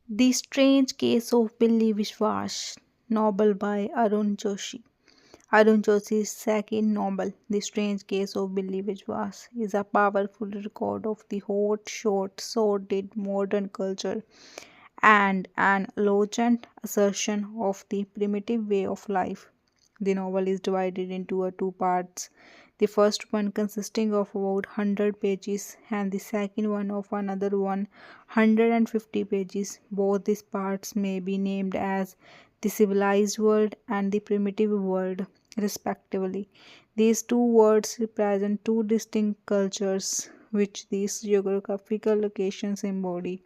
The Strange Case of Billy Vishwash, novel by Arun Joshi. Arun Joshi's second novel, The Strange Case of Billy Biswas, is a powerful record of the hot, short, sordid modern culture and an eloquent assertion of the primitive way of life. The novel is divided into two parts. The first one consisting of about 100 pages and the second one of another 150 pages. Both these parts may be named as the civilized world and the primitive world, respectively. These two words represent two distinct cultures which these geographical locations embody.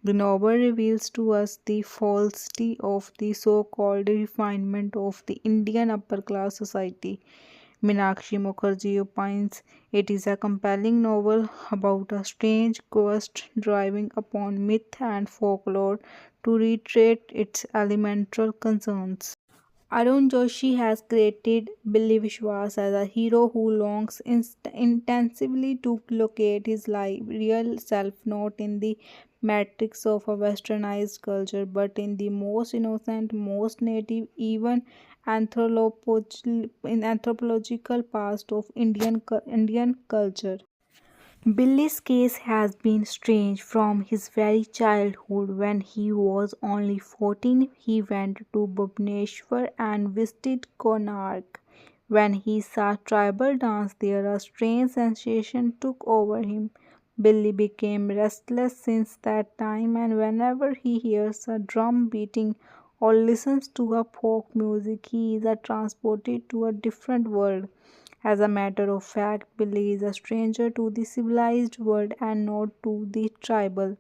The novel reveals to us the falsity of the so called refinement of the Indian upper class society. Meenakshi Mukherjee opines it is a compelling novel about a strange quest driving upon myth and folklore to reiterate its elemental concerns. Arun Joshi has created Billy Vishwas as a hero who longs intensively to locate his real self, not in the matrix of a westernized culture, but in the most innocent, most native, even anthropological past of Indian culture. Billy's case has been strange from his very childhood. When he was only 14, he went to Bhubaneswar and visited Konark. When he saw tribal dance there, a strange sensation took over him. Billy became restless since that time, and whenever he hears a drum beating or listens to a folk music, he is transported to a different world. As a matter of fact, Billy is a stranger to the civilized world and not to the tribal.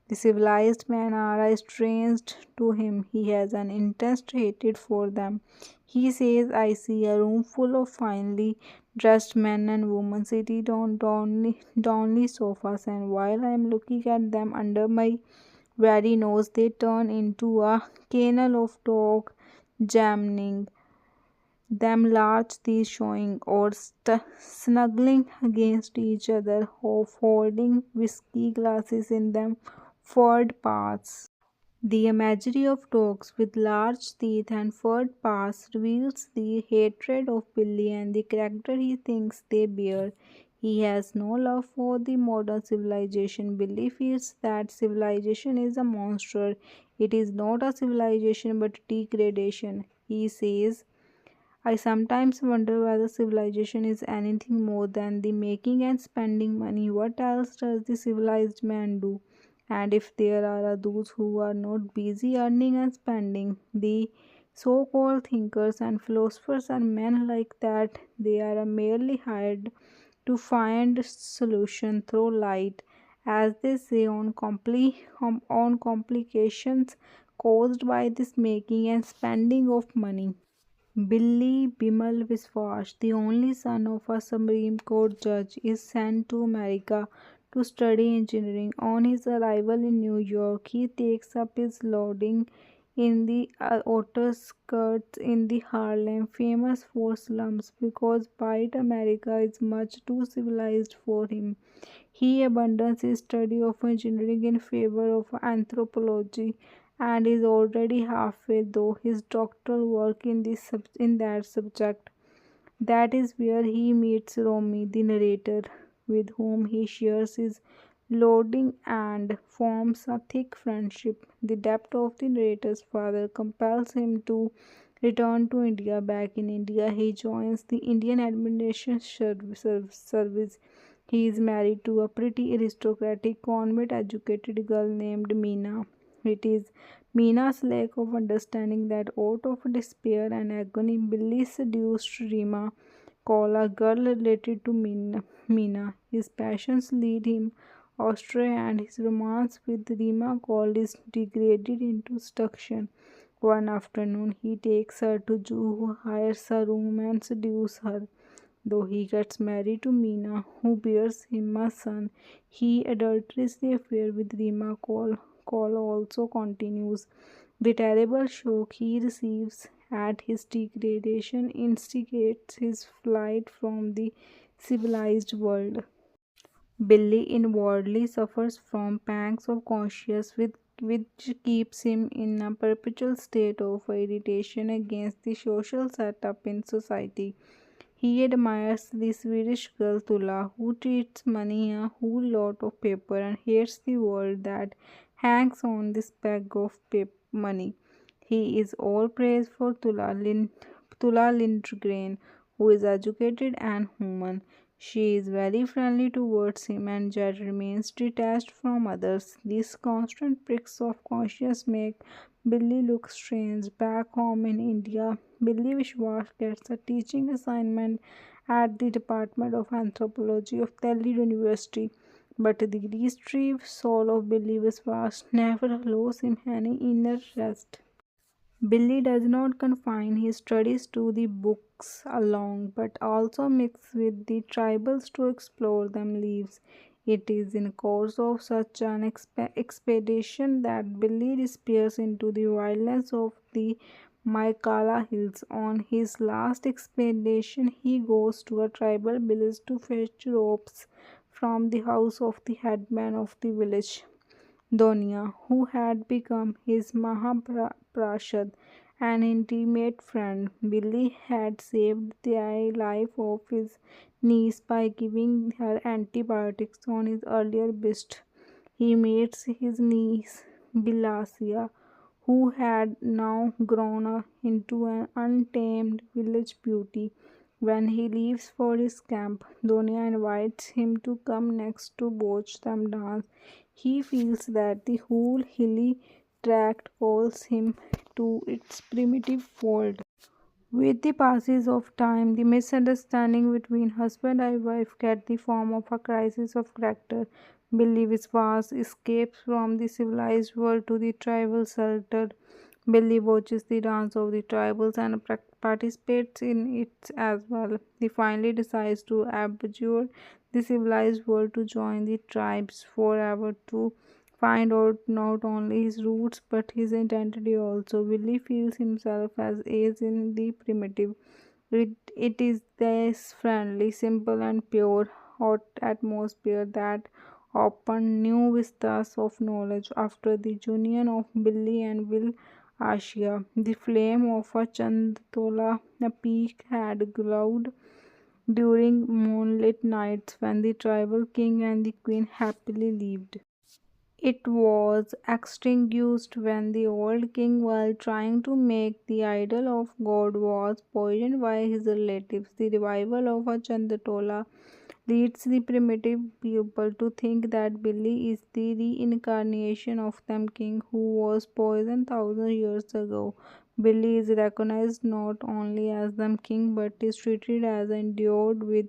The civilized men are estranged to him. He has an intense hatred for them. He says, I see a room full of finely dressed men and women seated on downy sofas, and while I am looking at them under my very nose, they turn into a kennel of dog jamming them large these showing or snuggling against each other or holding whiskey glasses in them furred paws. The imagery of dogs with large teeth and furred paws reveals the hatred of Billy and the character he thinks they bear. He has no love for the modern civilization. Billy feels that civilization is a monster. It is not a civilization but degradation. He says, I sometimes wonder whether civilization is anything more than the making and spending money. What else does the civilized man do? And if there are those who are not busy earning and spending, the so called thinkers and philosophers are men like that. They are merely hired to find solution through light, as they say, on complications caused by this making and spending of money. Billy Bimal Viswas, the only son of a Supreme Court judge, is sent to America to study engineering. On his arrival in New York, he takes up his lodging in the outer skirts in the Harlem, famous for slums, because white America is much too civilized for him. He abandons his study of engineering in favor of anthropology and is already halfway through his doctoral work in that subject. That is where he meets Romy, the narrator, with whom he shares his loading and forms a thick friendship. The death of the narrator's father compels him to return to India. Back in India, he joins the Indian Administration Service. He is married to a pretty aristocratic convent educated girl named Meena. It is Meena's lack of understanding that out of despair and agony, Billy seduced Rima, call a girl related to Meena. His passions lead him astray, and his romance with Rima Call is degraded into seduction. One afternoon, he takes her to Jew, who hires a room and seduces her. Though he gets married to Meena, who bears him a son, he adulterates the affair with Rima Call. Call also continues. The terrible shock he receives at his degradation instigates his flight from the civilized world. Billy inwardly suffers from pangs of conscience with which keeps him in a perpetual state of irritation against the social setup in society. He admires the Swedish girl Tula, who treats money a whole lot of paper and hates the world that hangs on this bag of money. He is all praise for Tula Lindgren, who is educated and human. She is very friendly towards him and yet remains detached from others. These constant pricks of conscience make Billy look strange. Back home in India, Billy Vishwas gets a teaching assignment at the Department of Anthropology of Delhi University. But the retrieved soul of Billy Vishwas never allows him any inner rest. Billy does not confine his studies to the books alone, but also mix with the tribals to explore them lives. It is in course of such an expedition that Billy disappears into the wilderness of the Maikala Hills. On his last expedition, he goes to a tribal village to fetch ropes from the house of the headman of the village. Donia, who had become his Mahaprashad, an intimate friend. Billy had saved the life of his niece by giving her antibiotics on his earlier visit. He meets his niece, Bilasia, who had now grown into an untamed village beauty. When he leaves for his camp, Donia invites him to come next to watch them dance. He feels that the whole hilly tract calls him to its primitive fold. With the passage of time, the misunderstanding between husband and wife get the form of a crisis of character. Billy Viswas escapes from the civilized world to the tribal shelter. Billy watches the dance of the tribals and participates in it as well. He finally decides to abjure the civilized world to join the tribes forever to find out not only his roots but his identity also. Billy feels himself as is in the primitive. It is this friendly, simple, and pure hot atmosphere that opened new vistas of knowledge after the union of Billy and Will Asia. The flame of a Chandtola peak had glowed during moonlit nights when the tribal king and the queen happily lived. It was extinguished when the old king, while trying to make the idol of God, was poisoned by his relatives. The revival of a Chandatola leads the primitive people to think that Billy is the reincarnation of them king who was poisoned thousands years ago. Billy is recognized not only as the king but is treated as endowed with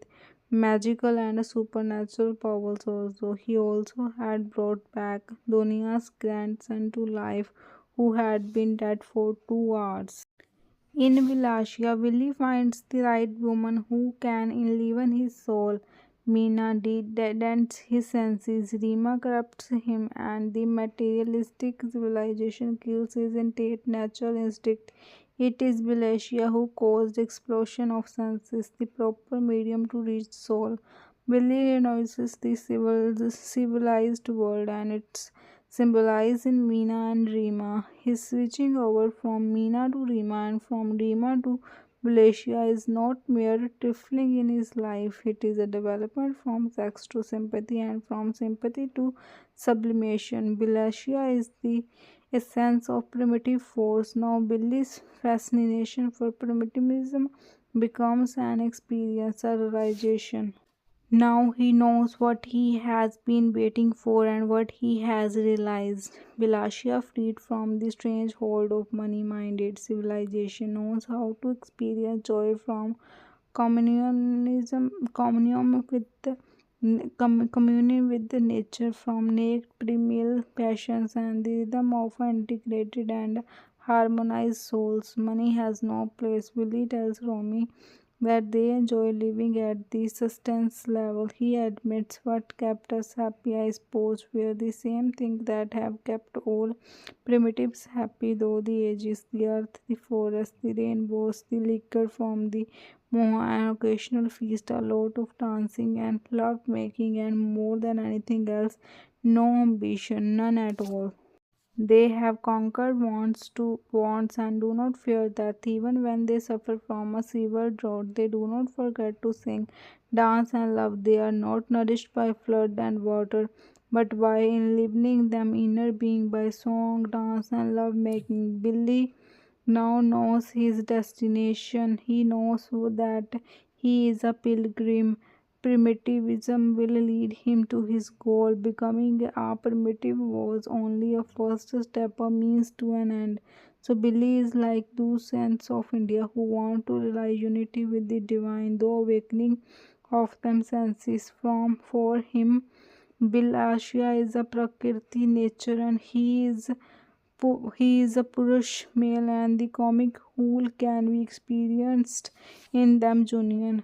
magical and supernatural powers also. He also had brought back Donia's grandson to life who had been dead for 2 hours. In Vilasia, Willie finds the right woman who can enliven his soul. Meena dents his senses, Rima corrupts him, and the materialistic civilization kills his innate natural instinct. It is Vilasia who caused the explosion of senses, the proper medium to reach soul. Willie renounces the civilized world and its symbolized in Meena and Rima. His switching over from Meena to Rima and from Rima to Malaysia is not mere trifling in his life, it is a development from sex to sympathy and from sympathy to sublimation. Malaysia is the essence of primitive force. Now, Billy's fascination for primitivism becomes an experience, a realization. Now he knows what he has been waiting for and what he has realized. Vilasia, freed from the strange hold of money minded civilization, knows how to experience joy from communion with the communion with the nature, from naked primal passions and the rhythm of integrated and harmonized souls. Money has no place. Willie tells Romy that they enjoy living at the sustenance level. He admits what kept us happy, I suppose, were the same things that have kept all primitives happy though the ages, the earth, the forest, the rainbows, the liquor from the moha, an occasional feast, a lot of dancing and love making, and more than anything else, no ambition, none at all. They have conquered wants and do not fear death. Even when they suffer from a severe drought, they do not forget to sing, dance, and love. They are not nourished by flood and water, but by enlivening them inner being by song, dance, and love making. Billy now knows his destination. He knows that he is a pilgrim. Primitivism will lead him to his goal. Becoming a primitive was only a first step, a means to an end. So Billy is like those saints of India who want to realize unity with the divine, though awakening of them senses from for him. Bill Asia is a Prakriti nature and he is a Purush male and the comic whole can be experienced in them union.